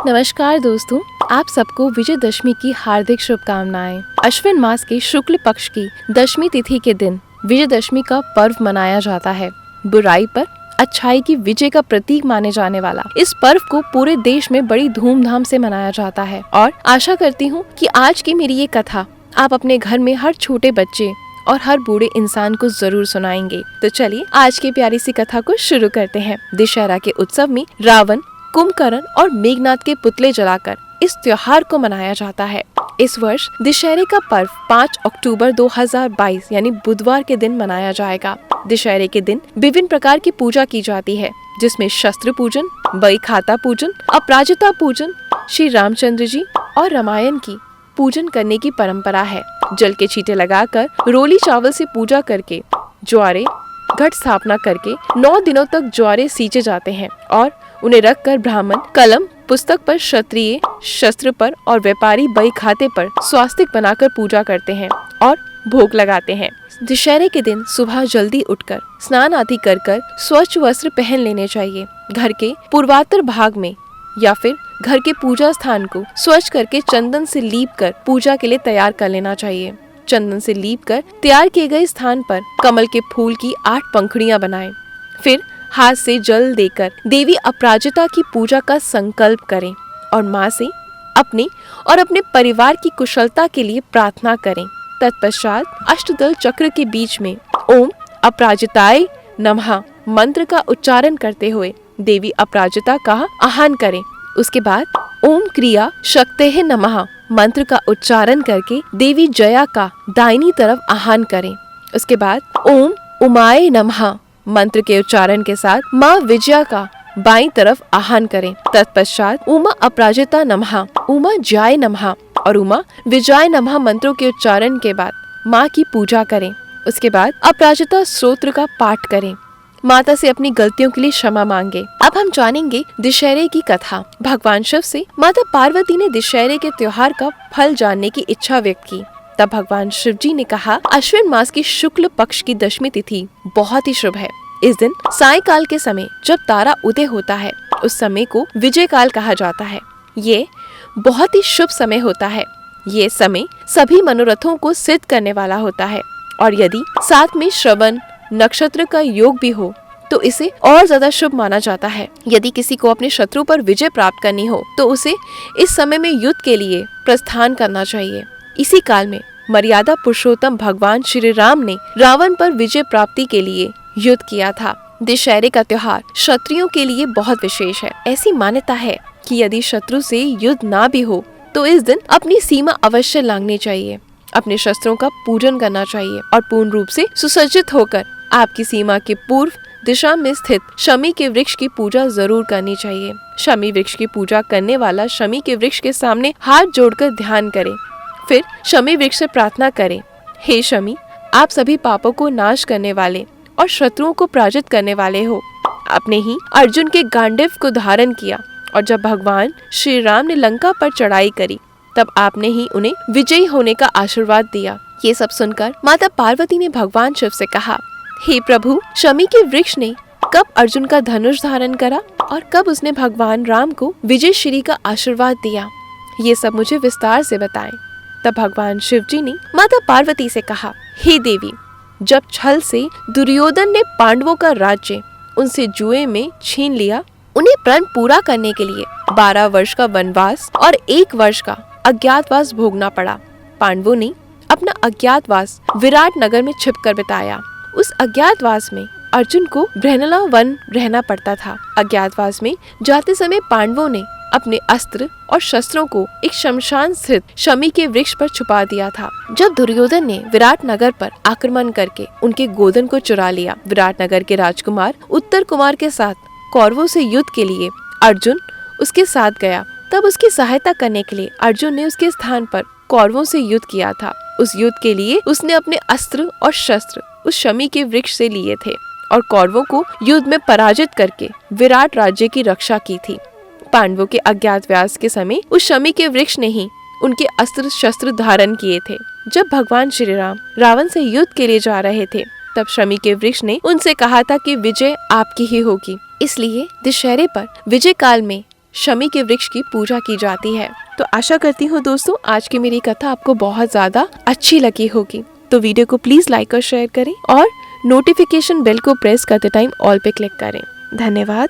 नमस्कार दोस्तों, आप सबको विजयदशमी की हार्दिक शुभकामनाएं। अश्विन मास के शुक्ल पक्ष की दशमी तिथि के दिन विजयदशमी का पर्व मनाया जाता है। बुराई पर अच्छाई की विजय का प्रतीक माने जाने वाला इस पर्व को पूरे देश में बड़ी धूमधाम से मनाया जाता है और आशा करती हूँ कि आज की मेरी ये कथा आप अपने घर में हर छोटे बच्चे और हर बूढ़े इंसान को जरूर सुनाएंगे। तो चलिए आज की प्यारी सी कथा को शुरू करते हैं। दशहरा के उत्सव में रावण, कुंभकर्ण और मेघनाथ के पुतले जलाकर इस त्योहार को मनाया जाता है। इस वर्ष दशहरे का पर्व 5 अक्टूबर 2022 यानी बुधवार के दिन मनाया जाएगा। दशहरे के दिन विभिन्न प्रकार की पूजा की जाती है, जिसमें शस्त्र पूजन, बई खाता पूजन, अपराजिता पूजन, श्री रामचंद्र जी और रामायण की पूजन करने की परंपरा है। जल के छींटे लगाकर रोली चावल से पूजा करके ज्वारे घट स्थापना करके 9 दिनों तक ज्वारे सींचे जाते हैं और उन्हें रखकर ब्राह्मण कलम पुस्तक पर, क्षत्रिय शस्त्र पर और व्यापारी बई खाते पर स्वास्तिक बनाकर पूजा करते हैं और भोग लगाते हैं। दशहरे के दिन सुबह जल्दी उठकर स्नान आदि कर स्वच्छ वस्त्र पहन लेने चाहिए। घर के पूर्वात्तर भाग में या फिर घर के पूजा स्थान को स्वच्छ करके चंदन से लीप कर पूजा के लिए तैयार कर लेना चाहिए। चंदन से लीप कर तैयार किए गए स्थान पर कमल के फूल की 8 पंखुड़ियां बनाएं। फिर हाथ से जल देकर देवी अपराजिता की पूजा का संकल्प करें और माँ से अपने और अपने परिवार की कुशलता के लिए प्रार्थना करें। तत्पश्चात अष्टदल चक्र के बीच में ओम अपराजिताय नमः मंत्र का उच्चारण करते हुए देवी अपराजिता का आह्वान करें। उसके बाद ओम क्रिया शक्तेः नमः मंत्र का उच्चारण करके देवी जया का दाहिनी तरफ आह्वान करें। उसके बाद ओम उमाय नमः मंत्र के उच्चारण के साथ माँ विजया का बाईं तरफ आह्वान करें। तत्पश्चात उमा अपराजिता नमः, उमा जय नमः और उमा विजय नमः मंत्रों के उच्चारण के बाद माँ की पूजा करें। उसके बाद अपराजिता स्तोत्र का पाठ करें। माता से अपनी गलतियों के लिए क्षमा मांगे। अब हम जानेंगे दशहरे की कथा। भगवान शिव से माता पार्वती ने दशहरे के त्योहार का फल जानने की इच्छा व्यक्त की। तब भगवान शिव जी ने कहा, अश्विन मास की शुक्ल पक्ष की दशमी तिथि बहुत ही शुभ है। इस दिन सायंकाल के समय जब तारा उदय होता है, उस समय को विजय काल कहा जाता है। ये बहुत ही शुभ समय होता है। ये समय सभी मनोरथों को सिद्ध करने वाला होता है और यदि साथ में श्रवण नक्षत्र का योग भी हो तो इसे और ज्यादा शुभ माना जाता है। यदि किसी को अपने शत्रु पर विजय प्राप्त करनी हो तो उसे इस समय में युद्ध के लिए प्रस्थान करना चाहिए। इसी काल में मर्यादा पुरुषोत्तम भगवान श्री राम ने रावण पर विजय प्राप्ति के लिए युद्ध किया था। दशहरे का त्योहार क्षत्रियों के लिए बहुत विशेष है। ऐसी मान्यता है कि यदि शत्रु से युद्ध ना भी हो तो इस दिन अपनी सीमा अवश्य लांघनी चाहिए, अपने शस्त्रों का पूजन करना चाहिए और पूर्ण रूप से सुसज्जित होकर आपकी सीमा के पूर्व दिशा में स्थित शमी के वृक्ष की पूजा जरूर करनी चाहिए। शमी वृक्ष की पूजा करने वाला शमी के वृक्ष के सामने हाथ जोड़कर ध्यान करे। फिर शमी वृक्ष से प्रार्थना करें, हे शमी, आप सभी पापों को नाश करने वाले और शत्रुओं को पराजित करने वाले हो। आपने ही अर्जुन के गांडीव को धारण किया और जब भगवान श्री राम ने लंका पर चढ़ाई करी तब आपने ही उन्हें विजयी होने का आशीर्वाद दिया। ये सब सुनकर माता पार्वती ने भगवान शिव से कहा, हे प्रभु, शमी के वृक्ष ने कब अर्जुन का धनुष धारण करा और कब उसने भगवान राम को विजय श्री का आशीर्वाद दिया, ये सब मुझे विस्तार से बताएं। तब भगवान शिव जी ने माता पार्वती से कहा, हे देवी, जब छल से दुर्योधन ने पांडवों का राज्य उनसे जुए में छीन लिया, उन्हें प्रण पूरा करने के लिए 12 वर्ष का वनवास और 1 वर्ष का अज्ञातवास भोगना पड़ा। पांडवों ने अपना अज्ञातवास विराट नगर में छिपकर बिताया। उस अज्ञातवास में अर्जुन को बृहनला वन रहना पड़ता था। अज्ञातवास में जाते समय पांडवों ने अपने अस्त्र और शस्त्रों को एक शमशान स्थित शमी के वृक्ष पर छुपा दिया था। जब दुर्योधन ने विराट नगर पर आक्रमण करके उनके गोधन को चुरा लिया, विराट नगर के राजकुमार उत्तर कुमार के साथ कौरवों से युद्ध के लिए अर्जुन उसके साथ गया। तब उसकी सहायता करने के लिए अर्जुन ने उसके स्थान पर कौरवों से युद्ध किया था। उस युद्ध के लिए उसने अपने अस्त्र और शस्त्र उस शमी के वृक्ष से लिए थे और कौरवों को युद्ध में पराजित करके विराट राज्य की रक्षा की थी। पांडवों के अज्ञातवास के समय उस शमी के वृक्ष ने ही उनके अस्त्र शस्त्र धारण किए थे। जब भगवान श्री राम रावण से युद्ध के लिए जा रहे थे तब शमी के वृक्ष ने उनसे कहा था कि विजय आपकी ही होगी। इसलिए दशहरे पर विजय काल में शमी के वृक्ष की पूजा की जाती है। तो आशा करती हूँ दोस्तों आज की मेरी कथा आपको बहुत ज्यादा अच्छी लगी होगी। तो वीडियो को प्लीज लाइक और शेयर करें और नोटिफिकेशन बेल को प्रेस करते टाइम ऑल पे क्लिक करें। धन्यवाद।